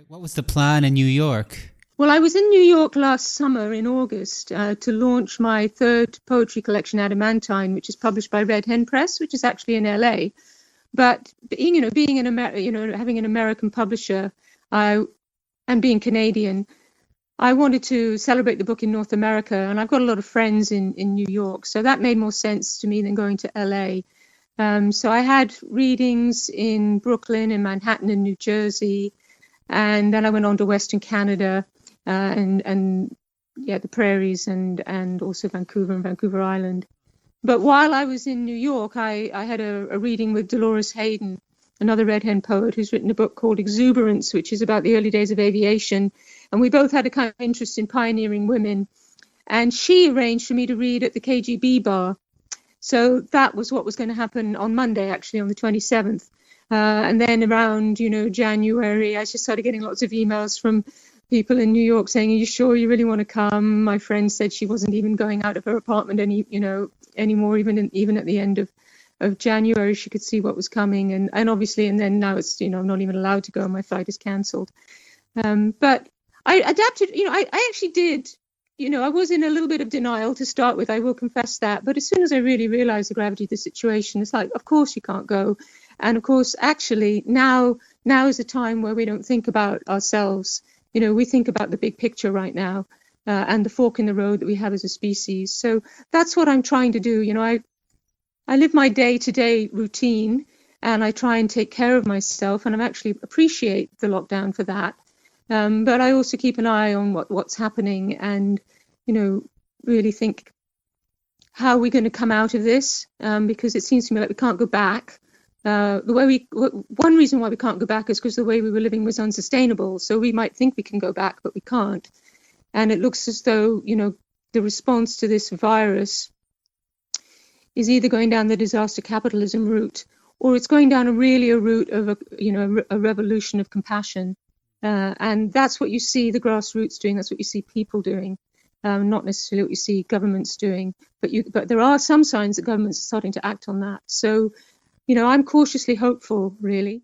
What was the plan in New York? Well, I was in New York last summer in August to launch my third poetry collection, Adamantine, which is published by Red Hen Press, which is actually in LA. But being having an American publisher, and being Canadian, I wanted to celebrate the book in North America, and I've got a lot of friends in New York, so that made more sense to me than going to LA. So I had readings in Brooklyn, in Manhattan, and New Jersey, and then I went on to Western Canada, and the prairies, and also Vancouver and Vancouver Island. But while I was in New York, I had a reading with Dolores Hayden, another Red Hen poet who's written a book called Exuberance, which is about the early days of aviation. And we both had a kind of interest in pioneering women. And she arranged for me to read at the KGB bar. So that was what was going to happen on Monday, actually, on the 27th. And then around, January, I just started getting lots of emails from people in New York saying, "Are you sure you really want to come?" My friend said she wasn't even going out of her apartment anymore, even at the end of January. She could see what was coming, and obviously, and then now it's I'm not even allowed to go. My flight is cancelled. But I adapted. I actually did. I was in a little bit of denial to start with. I will confess that. But as soon as I really realized the gravity of the situation, it's like, of course you can't go. And of course, actually, now is a time where we don't think about ourselves. We think about the big picture right now, and the fork in the road that we have as a species. So that's what I'm trying to do. I live my day-to-day routine, and I try and take care of myself, and I actually appreciate the lockdown for that. But I also keep an eye on what's happening, and really think, how are we going to come out of this? Because it seems to me like we can't go back. One reason why we can't go back is because the way we were living was unsustainable. So we might think we can go back, but we can't. And it looks as though, the response to this virus is either going down the disaster capitalism route, or it's going down a route of a revolution of compassion. And that's what you see the grassroots doing. That's what you see people doing. Not necessarily what you see governments doing. But there are some signs that governments are starting to act on that. So, I'm cautiously hopeful, really.